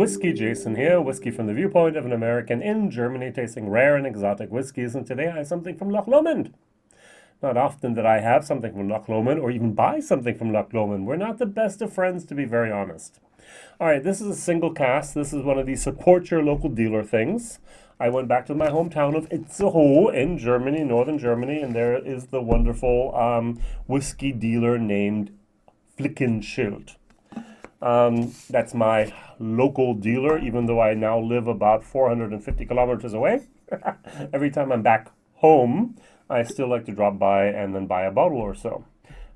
WhiskyJason here, whiskey from the viewpoint of an American in Germany tasting rare and exotic whiskeys, and today I have something from Loch Lomond. Not often that I have something from Loch Lomond or even buy something from Loch Lomond. We're not the best of friends, to be very honest. All right, this is a single cask. This is one of these support your local dealer things. I went back to my hometown of Itzehoe in Germany, northern Germany, and there is the wonderful whiskey dealer named Flickenschild. That's my local dealer, even though I now live about 450 kilometers away. Every time I'm back home, I still like to drop by and then buy a bottle or so.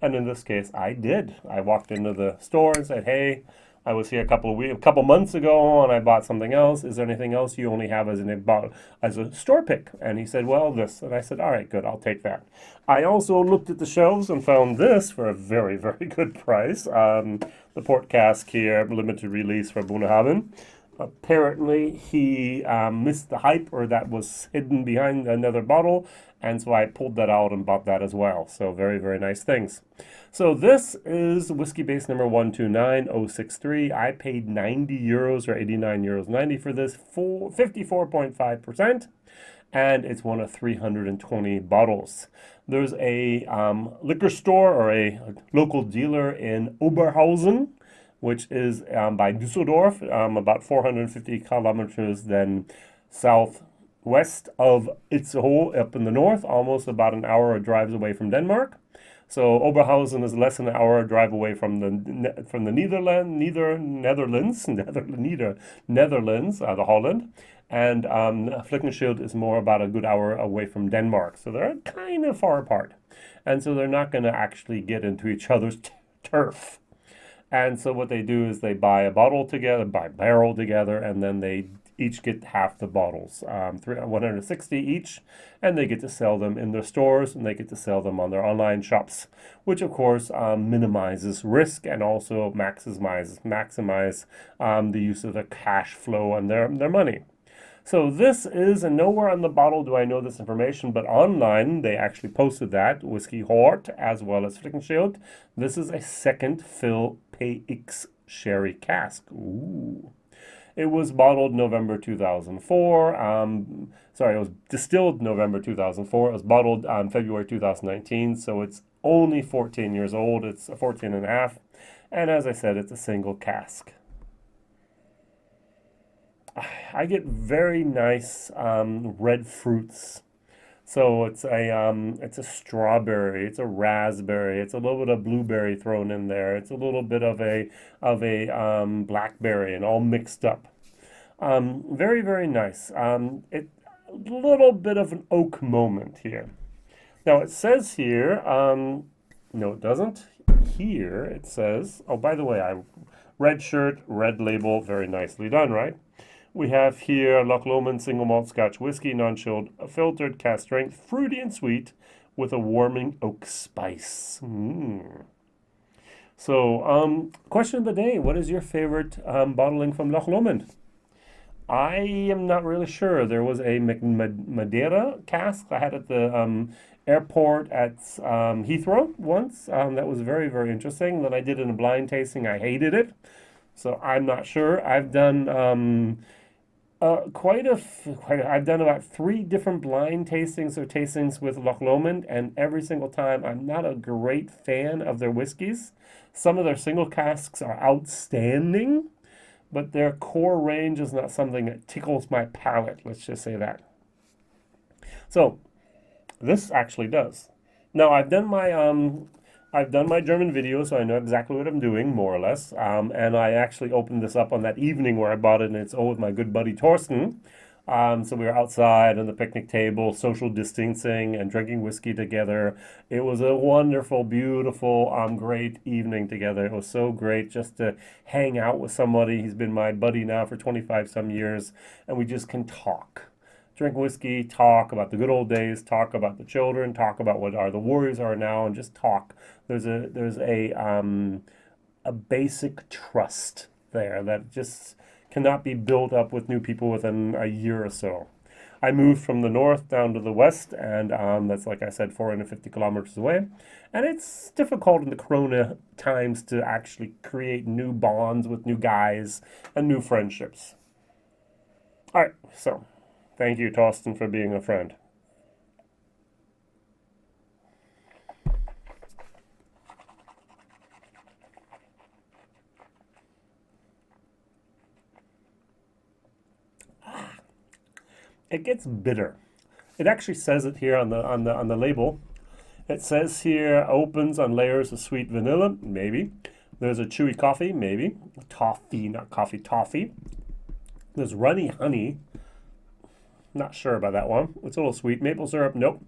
And in this case, I did. I walked into the store and said, hey, I was here a couple months ago and I bought something else. Is there anything else you only have as a store pick? And he said, well, this. And I said, all right, good, I'll take that. I also looked at the shelves and found this for a very, very good price. The port cask here, limited release for Bunnahabhain. Apparently, he missed the hype, or that was hidden behind another bottle, and so I pulled that out and bought that as well. So very, very nice things. So this is whiskey base number 129063. I paid €90 or €89.90 for this, 54.5%, and it's one of 320 bottles. There's a liquor store or a local dealer in Oberhausen, which is by Düsseldorf, about 450 kilometers then southwest of Itzehoe up in the north, almost about an hour drives away from Denmark. So Oberhausen is less than an hour drive away from the Netherlands, the Holland, and Flickenschild is more about a good hour away from Denmark. So they're kind of far apart, and so they're not going to actually get into each other's turf. And so what they do is they buy a barrel together, and then they each get half the bottles, 160 each, and they get to sell them in their stores, and they get to sell them on their online shops, which of course minimizes risk and also maximize the use of the cash flow and their money. So this is, and nowhere on the bottle do I know this information, but online they actually posted that, Whiskyhort as well as Flickenschild. This is a second fill PX sherry cask. Ooh. It was bottled November 2004. It was distilled November 2004. It was bottled on February 2019, so it's only 14 years old. It's 14 and a half. And as I said, it's a single cask. I get very nice red fruits. So it's a strawberry, it's a raspberry, it's a little bit of blueberry thrown in there. It's a little bit of a blackberry and all mixed up. Very, very nice. A little bit of an oak moment here. Now it says here, no it doesn't. Here it says, oh by the way, red shirt, red label, very nicely done, right? We have here Loch Lomond single malt Scotch whiskey, non-chilled, filtered, cask strength, fruity and sweet, with a warming oak spice. So, question of the day: what is your favorite bottling from Loch Lomond? I am not really sure. There was a Madeira cask I had at the airport at Heathrow once. That was very, very interesting. Then I did it in a blind tasting. I hated it, so I'm not sure. I've done. I've done about 3 different blind tastings or tastings with Loch Lomond, and every single time I'm not a great fan of their whiskeys. Some of their single casks are outstanding, but their core range is not something that tickles my palate, let's just say that. So, this actually does. Now, I've done my German video, so I know exactly what I'm doing, more or less. And I actually opened this up on that evening where I bought it, and it's with my good buddy Torsten. So we were outside on the picnic table, social distancing and drinking whiskey together. It was a wonderful, beautiful, great evening together. It was so great just to hang out with somebody. He's been my buddy now for 25 some years, and we just can talk. Drink whiskey, talk about the good old days, talk about the children, talk about what the Warriors are now, and just talk. There's a basic trust there that just cannot be built up with new people within a year or so. I moved from the north down to the west, and that's, like I said, 450 kilometers away. And it's difficult in the Corona times to actually create new bonds with new guys and new friendships. All right, so thank you, Torsten, for being a friend. It gets bitter. It actually says it here on the label. It says here opens on layers of sweet vanilla, maybe. There's a chewy coffee, maybe. Toffee, not coffee, toffee. There's runny honey. Not sure about that one. It's a little sweet. Maple syrup, nope.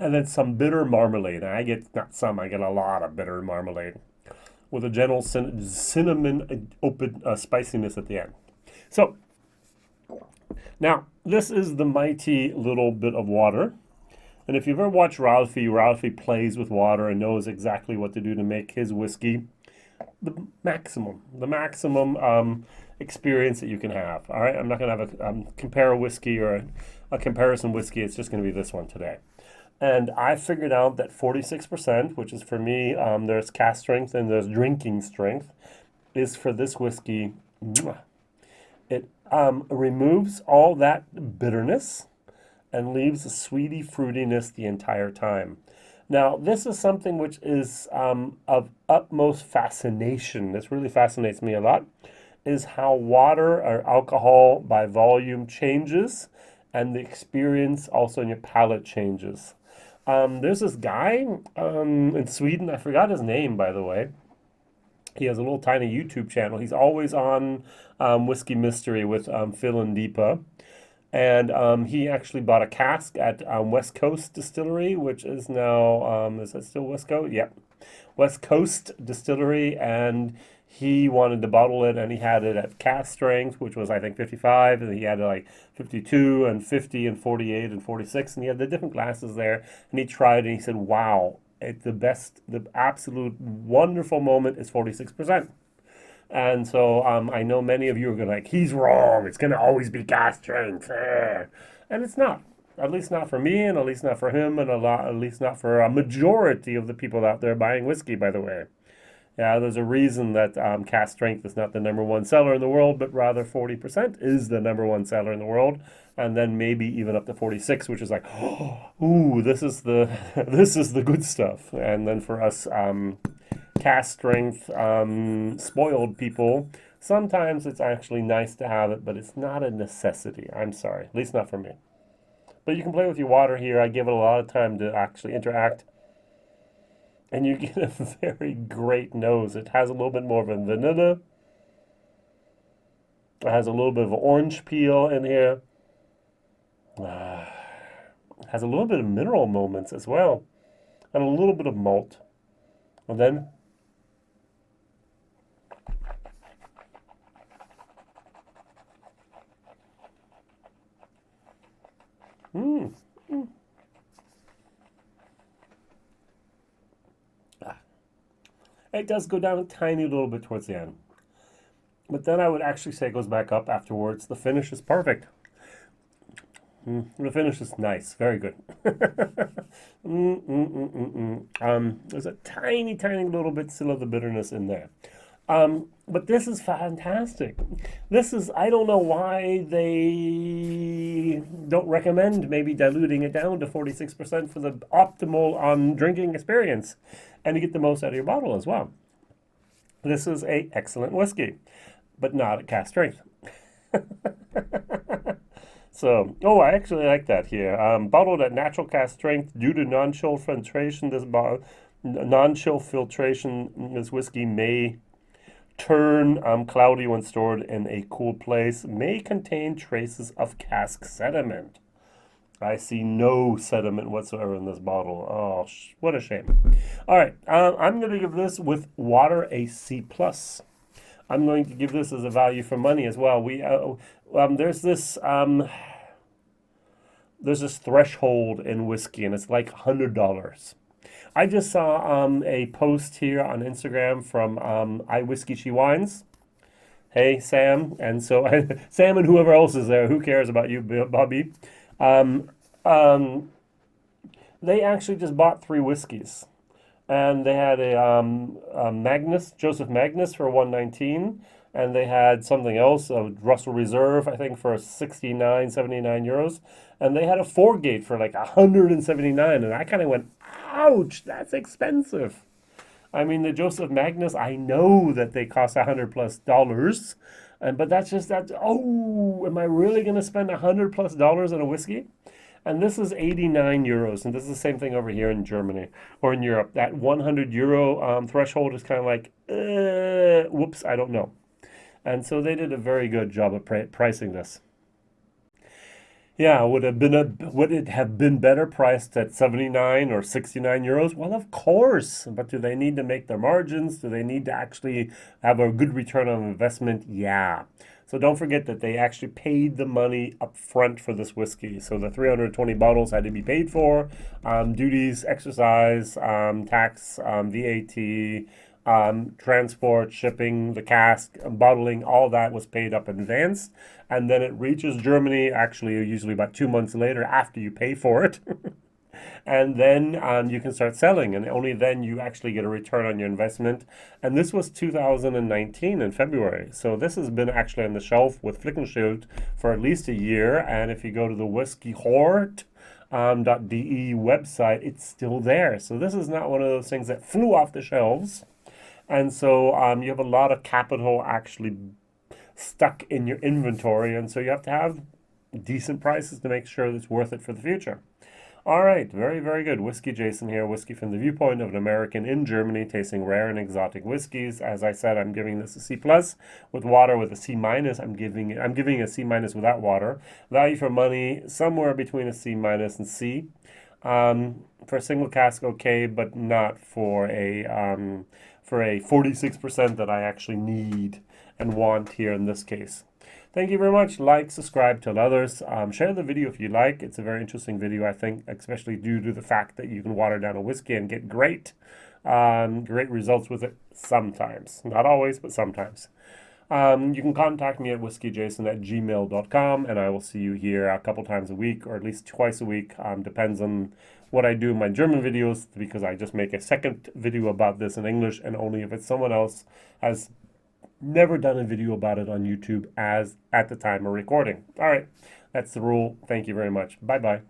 And then some bitter marmalade. I get, not some, I get a lot of bitter marmalade with a gentle cinnamon open spiciness at the end. So, now, this is the mighty little bit of water. And if you've ever watched Ralphie, Ralphie plays with water and knows exactly what to do to make his whiskey the maximum experience that you can have. All right, I'm not going to have a compare a whiskey or a comparison whiskey. It's just going to be this one today. And I figured out that 46%, which is for me, there's cask strength and there's drinking strength, is for this whiskey. It removes all that bitterness and leaves a sweety fruitiness the entire time. Now, this is something which is of utmost fascination. This really fascinates me a lot, is how water or alcohol by volume changes and the experience also in your palate changes. There's this guy in Sweden, I forgot his name, by the way. He has a little tiny YouTube channel. He's always on Whiskey Mystery with Phil and Deepa. And he actually bought a cask at West Coast Distillery, which is now, is that still West Coast? Yep. West Coast Distillery, and he wanted to bottle it, and he had it at cask strength, which was, I think, 55, and he had like 52 and 50 and 48 and 46, and he had the different glasses there, and he tried it, and he said, wow, the absolute wonderful moment is 46%. And so I know many of you are going to like, he's wrong. It's going to always be cask strength. And it's not. At least not for me, and at least not for him, and at least not for a majority of the people out there buying whiskey, by the way. Yeah, there's a reason that cask strength is not the number one seller in the world, but rather 40% is the number one seller in the world. And then maybe even up to 46, which is like, oh, ooh, this is the good stuff. And then for us, cask strength spoiled people, sometimes it's actually nice to have it, but it's not a necessity. I'm sorry, at least not for me. But you can play with your water here. I give it a lot of time to actually interact, and you get a very great nose. It has a little bit more of a vanilla. It has a little bit of orange peel in here. It has a little bit of mineral moments as well, and a little bit of malt. And then it does go down a tiny little bit towards the end. But then I would actually say it goes back up afterwards. The finish is perfect. The finish is nice. Very good. There's a tiny, tiny little bit still of the bitterness in there. But this is fantastic. This is, I don't know why they don't recommend maybe diluting it down to 46% for the optimal drinking experience and to get the most out of your bottle as well. This is a excellent whiskey, but not at cask strength. So, I actually like that here. Bottled at natural cask strength due to non-chill filtration. Non-chill filtration, this whiskey may turn cloudy when stored in a cool place. May contain traces of cask sediment. I see no sediment whatsoever in this bottle. Oh, what a shame. All right, I'm going to give this with water a C+. I'm going to give this as a value for money as well. There's this threshold in whiskey, and it's like $100. I just saw a post here on Instagram from I Whiskey She Wines. Hey, Sam, and so Sam and whoever else is there, who cares about you, Bobby? Um, um, they actually just bought three whiskeys, and they had a Magnus, Joseph Magnus for 119, and they had something else, a Russell Reserve, I think, for 69, 79 euros, and they had a four gate for like 179, and I kind of went, ouch, that's expensive. I mean, the Joseph Magnus, I know that they cost $100 plus, and but that's just that. Oh, am I really going to spend $100 plus on a whiskey? And this is 89 euros, and this is the same thing over here in Germany or in Europe. That 100 euro threshold is kind of like, whoops, I don't know. And so they did a very good job of pricing this. Yeah, would it have been better priced at 79 or 69 euros? Well, of course. But do they need to make their margins? Do they need to actually have a good return on investment? Yeah. So don't forget that they actually paid the money up front for this whiskey. So the 320 bottles had to be paid for. Duties, exercise, tax, VAT, transport, shipping, the cask, bottling, all that was paid up in advance. And then it reaches Germany, actually, usually about 2 months later after you pay for it. And then you can start selling, and only then you actually get a return on your investment. And this was 2019 in February. So this has been actually on the shelf with Flickenschild for at least a year. And if you go to the Whiskyhort .de website, it's still there. So this is not one of those things that flew off the shelves. And so you have a lot of capital actually stuck in your inventory. And so you have to have decent prices to make sure it's worth it for the future. All right, very, very good. WhiskyJason here, whiskey from the viewpoint of an American in Germany, tasting rare and exotic whiskeys. As I said, I'm giving this a C plus with water, with a C minus. I'm giving a C minus without water. Value for money somewhere between a C minus and C. For a single cask, okay, but not for a 46% that I actually need and want here in this case. Thank you very much. Like, subscribe, tell others. Share the video if you like. It's a very interesting video, I think, especially due to the fact that you can water down a whiskey and get great results with it sometimes. Not always, but sometimes. You can contact me at whiskyjason@gmail.com, and I will see you here a couple times a week, or at least twice a week. Depends on what I do in my German videos, because I just make a second video about this in English, and only if it's someone else has never done a video about it on YouTube as at the time of recording. All right, that's the rule. Thank you very much. Bye-bye.